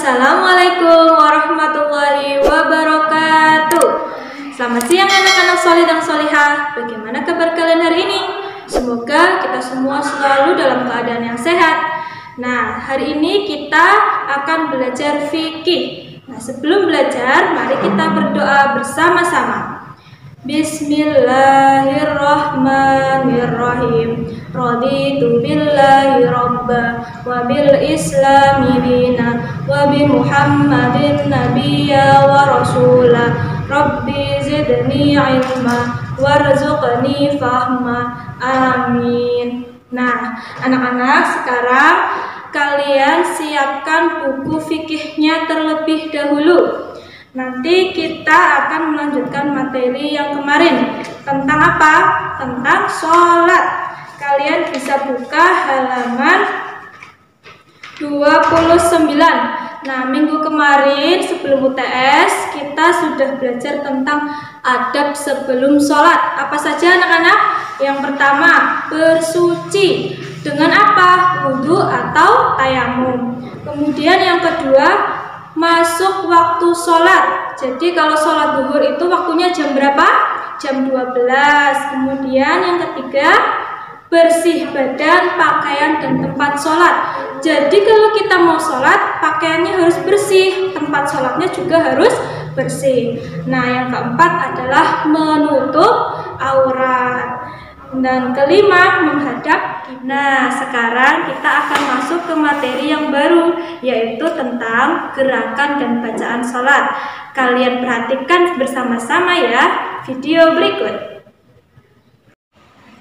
Assalamualaikum warahmatullahi wabarakatuh. Selamat siang anak-anak soleh dan solihah. Bagaimana kabar kalian hari ini? Semoga kita semua selalu dalam keadaan yang sehat. Nah, hari ini kita akan belajar fikih. Nah, sebelum belajar, mari kita berdoa bersama-sama. Bismillahirrahmanirrahim. Raditu billahi rabba wa bil islami dina wa bi Muhammadin nabiyya wa rasula. Rabbi zidni ilma warzuqni fahma. Amin. Nah, anak-anak, sekarang kalian siapkan buku fikihnya terlebih dahulu. Nanti kita akan melanjutkan materi yang kemarin. Tentang apa? Tentang sholat. Kalian bisa buka halaman 29. Nah, minggu kemarin sebelum UTS kita sudah belajar tentang adab sebelum sholat. Apa saja anak-anak? Yang pertama, bersuci. Dengan apa? Wudhu atau tayamum. Kemudian yang kedua, masuk waktu sholat. Jadi kalau sholat zuhur itu waktunya jam berapa? Jam 12. Kemudian yang ketiga, bersih badan, pakaian, dan tempat sholat. Jadi kalau kita mau sholat, pakaiannya harus bersih, tempat sholatnya juga harus bersih. Nah, yang keempat adalah menutup aurat. Dan kelima, menghadap. Nah, sekarang kita akan masuk ke materi yang baru, yaitu tentang gerakan dan bacaan sholat. Kalian perhatikan bersama-sama ya video berikut.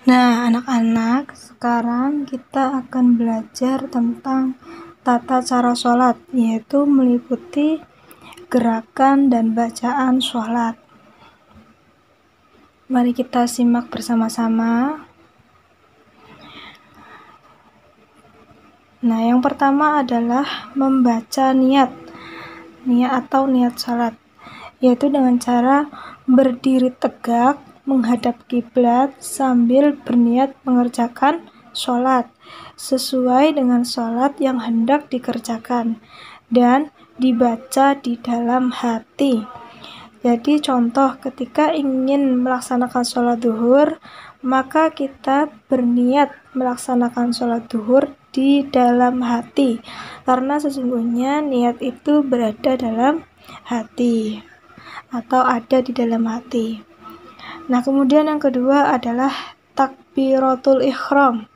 Nah, anak-anak, sekarang kita akan belajar tentang tata cara sholat, yaitu meliputi gerakan dan bacaan sholat. Mari kita simak bersama-sama. Nah, yang pertama adalah membaca niat atau niat sholat, yaitu dengan cara berdiri tegak menghadap kiblat sambil berniat mengerjakan sholat sesuai dengan sholat yang hendak dikerjakan dan dibaca di dalam hati. Jadi contoh, ketika ingin melaksanakan sholat zuhur, maka kita berniat melaksanakan sholat zuhur di dalam hati, karena sesungguhnya niat itu berada dalam hati atau ada di dalam hati. Nah, kemudian yang kedua adalah takbiratul ihram.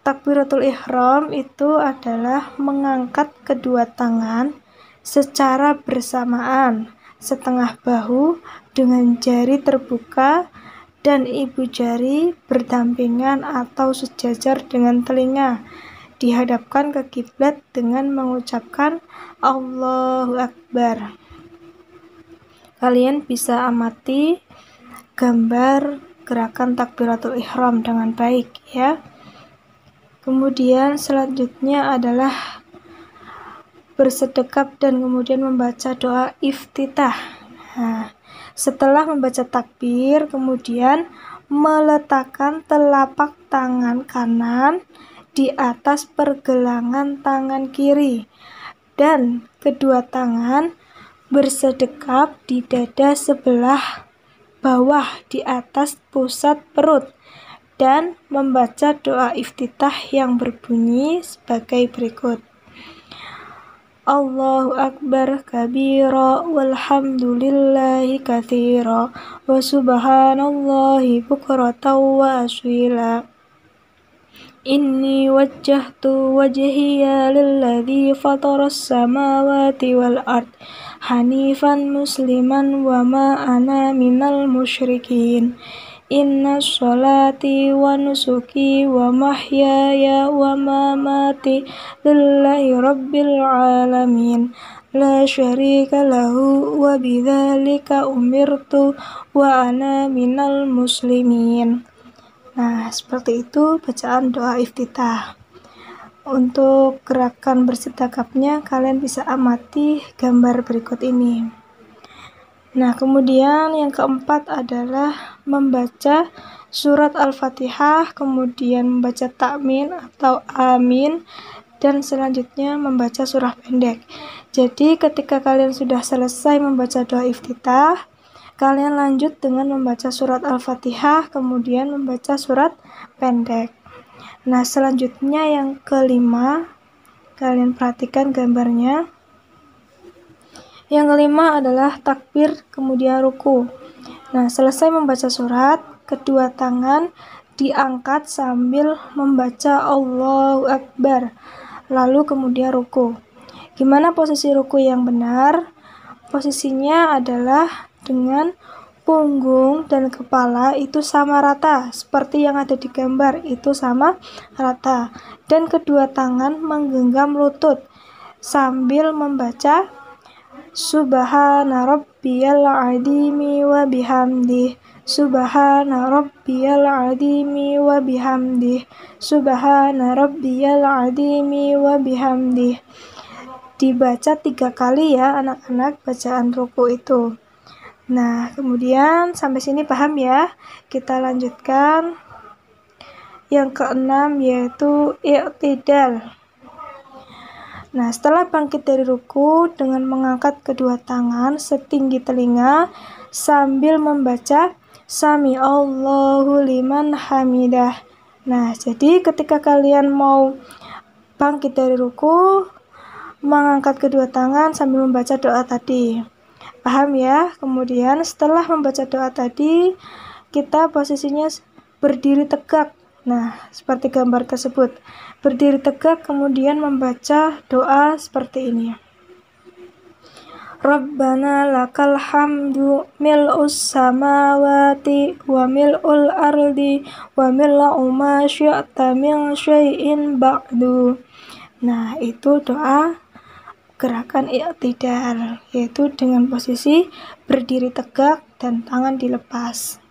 Takbiratul ihram itu adalah mengangkat kedua tangan secara bersamaan, setengah bahu dengan jari terbuka dan ibu jari berdampingan atau sejajar dengan telinga, dihadapkan ke kiblat dengan mengucapkan Allahu Akbar. Kalian bisa amati gambar gerakan takbiratul ihram dengan baik ya. Kemudian selanjutnya adalah bersedekap dan kemudian membaca doa iftitah. Nah, setelah membaca takbir, kemudian meletakkan telapak tangan kanan di atas pergelangan tangan kiri dan kedua tangan bersedekap di dada sebelah bawah di atas pusat perut dan membaca doa iftitah yang berbunyi sebagai berikut. Allahu Akbar kabira walhamdulillahi katsira wa subhanallahi bukratan wa asila. Inni wajjahtu wajhiya lilladzi fataras samawati wal ard hanifan musliman wa ma ana minal musyrikin. Inna sholati wa nusuki wa mahyaya wa mamati lillahi rabbil alamin la syarika lahu wa bidzalika umirtu wa ana minal muslimin. Nah, seperti itu bacaan doa iftitah. Untuk gerakan bersedekapnya kalian bisa amati gambar berikut ini. Nah, kemudian yang keempat adalah membaca surat Al-Fatihah, kemudian membaca takmin atau amin dan selanjutnya membaca surah pendek. Jadi ketika kalian sudah selesai membaca doa iftitah, kalian lanjut dengan membaca surat Al-Fatihah, kemudian membaca surat pendek. Nah, selanjutnya yang kelima, kalian perhatikan gambarnya. Yang kelima adalah takbir, kemudian ruku. Nah, selesai membaca surat, kedua tangan diangkat sambil membaca Allahu Akbar, lalu kemudian ruku. Gimana posisi ruku yang benar? Posisinya adalah dengan punggung dan kepala itu sama rata, seperti yang ada di gambar, itu sama rata. Dan kedua tangan menggenggam lutut sambil membaca Subhana rabbiyal azimi wa bihamdih, Subhana rabbiyal azimi wa bihamdih, Subhana rabbiyal azimi wa bihamdih. Dibaca 3 kali ya anak-anak bacaan ruku itu. Nah, kemudian sampai sini paham ya? Kita lanjutkan. Yang keenam yaitu i'tidal. Nah, setelah bangkit dari ruku dengan mengangkat kedua tangan setinggi telinga sambil membaca Sami Allahu liman hamidah. Nah, jadi ketika kalian mau bangkit dari ruku, mengangkat kedua tangan sambil membaca doa tadi. Paham ya? Kemudian setelah membaca doa tadi, kita posisinya berdiri tegak. Nah, seperti gambar tersebut. Berdiri tegak kemudian membaca doa seperti ini. Rabbana lakal hamdu mil'us samawati wa mil'ul ardi wa mil'u ma syi'ta min syai'in ba'du. Nah, itu doa gerakan i'tidal, yaitu dengan posisi berdiri tegak dan tangan dilepas.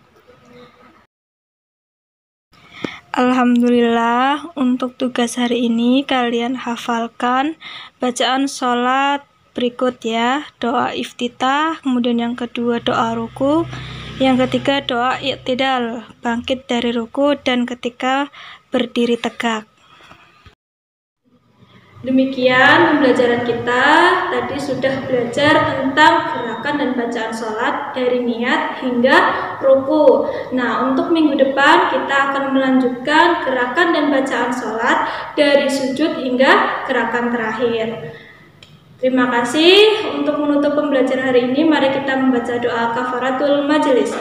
Alhamdulillah, untuk tugas hari ini kalian hafalkan bacaan sholat berikut ya. Doa iftitah, kemudian yang kedua doa ruku, yang ketiga doa i'tidal, bangkit dari ruku, dan ketika berdiri tegak. Demikian pembelajaran kita. Tadi sudah belajar tentang gerakan dan bacaan sholat dari niat hingga ruku. Nah, untuk minggu depan kita akan melanjutkan gerakan dan bacaan sholat dari sujud hingga gerakan terakhir. Terima kasih. Untuk menutup pembelajaran hari ini, mari kita membaca doa kafaratul majelis.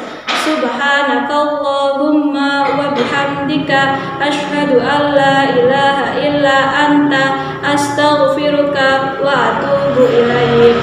Subhanakallahumma wa bihamdika asyhadu an la ilaha illa anta astaghfiruka wa atubu ilaik.